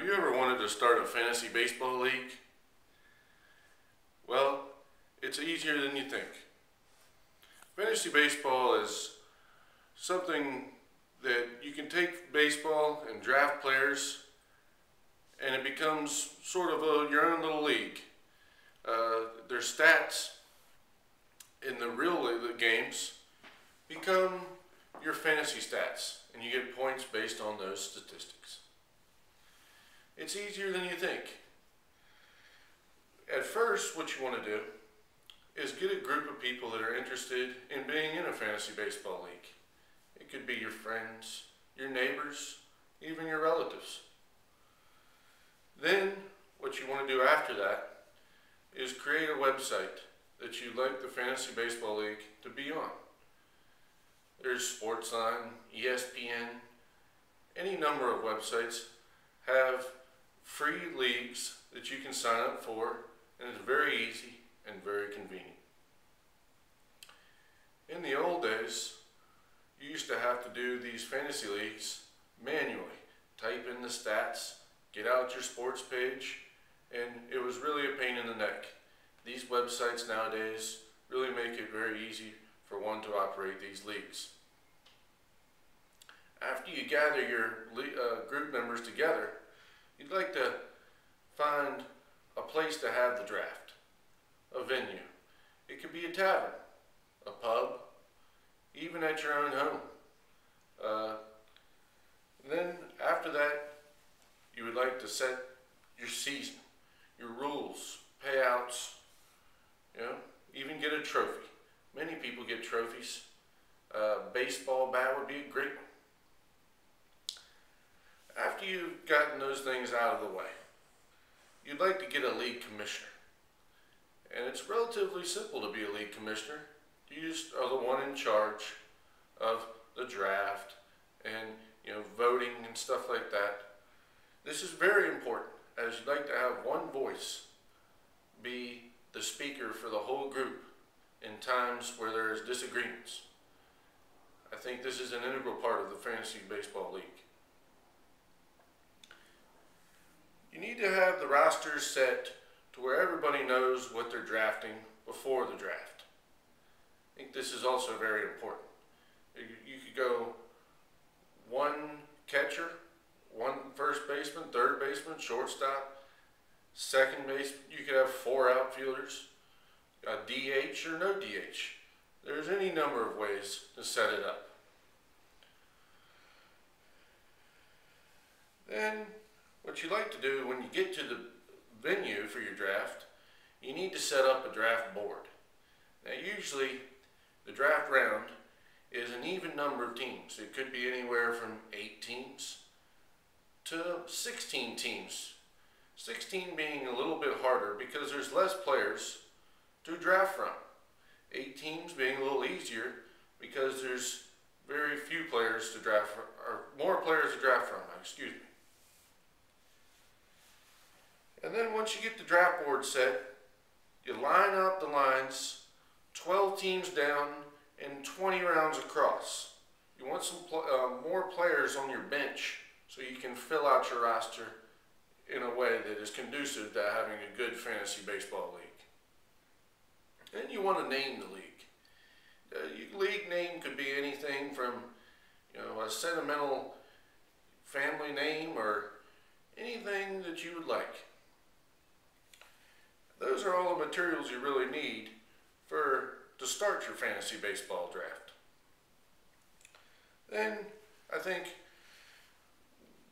Have you ever wanted to start a fantasy baseball league? Well, it's easier than you think. Fantasy baseball is something that you can take baseball and draft players, and it becomes sort of your own little league. Their stats in the real games become your fantasy stats, and you get points based on those statistics. It's easier than you think. At first, what you want to do is get a group of people that are interested in being in a fantasy baseball league. It could be your friends, your neighbors, even your relatives. Then, what you want to do after that is create a website that you'd like the Fantasy Baseball League to be on. There's Sportsline, ESPN, any number of websites have free leagues that you can sign up for, and it's very easy and very convenient. In the old days, you used to have to do these fantasy leagues manually. Type in the stats, get out your sports page, and it was really a pain in the neck. These websites nowadays really make it very easy for one to operate these leagues. After you gather your group members together, you'd like to find a place to have the draft, a venue. It could be a tavern, a pub, even at your own home. Then after that, you would like to set your season, your rules, payouts, even get a trophy. Many people get trophies. Baseball bat would be a great one. After you've gotten those things out of the way, you'd like to get a league commissioner. And it's relatively simple to be a league commissioner. You just are the one in charge of the draft and voting and stuff like that. This is very important, as you'd like to have one voice be the speaker for the whole group in times where there is disagreements. I think this is an integral part of the Fantasy Baseball League. You need to have the rosters set to where everybody knows what they're drafting before the draft. I think this is also very important. You could go one catcher, one first baseman, third baseman, shortstop, second base. You could have 4 outfielders, a DH or no DH. There's any number of ways to set it up. Then what you like to do when you get to the venue for your draft, you need to set up a draft board. Now usually the draft round is an even number of teams. It could be anywhere from 8 teams to 16 teams. 16 being a little bit harder because there's less players to draft from. 8 teams being a little easier because there's very few players to draft from, or more players to draft from, excuse me. And then once you get the draft board set, you line up the lines, 12 teams down and 20 rounds across. You want some more players on your bench so you can fill out your roster in a way that is conducive to having a good fantasy baseball league. And you want to name the league. Your league name could be anything from a sentimental family name or anything that you would like. Those are all the materials you really need to start your fantasy baseball draft. Then I think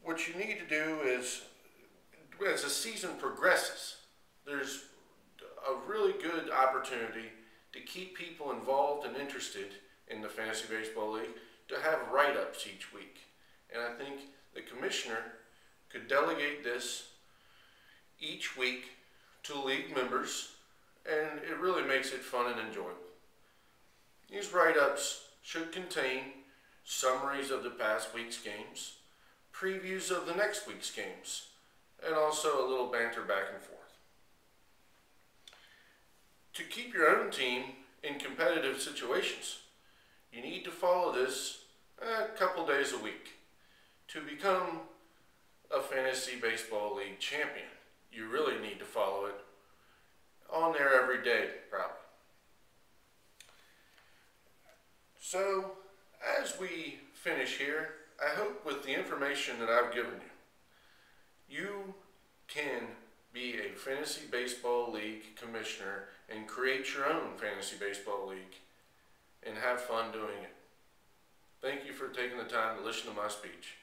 what you need to do is, as the season progresses, there's a really good opportunity to keep people involved and interested in the Fantasy Baseball League, to have write-ups each week. And I think the commissioner could delegate this each week to league members, and it really makes it fun and enjoyable. These write-ups should contain summaries of the past week's games, previews of the next week's games, and also a little banter back and forth. To keep your own team in competitive situations, you need to follow this a couple days a week. To become a Fantasy Baseball League champion. You really need to follow it on there every day, probably. So, as we finish here, I hope with the information that I've given you, you can be a Fantasy Baseball League commissioner and create your own Fantasy Baseball League and have fun doing it. Thank you for taking the time to listen to my speech.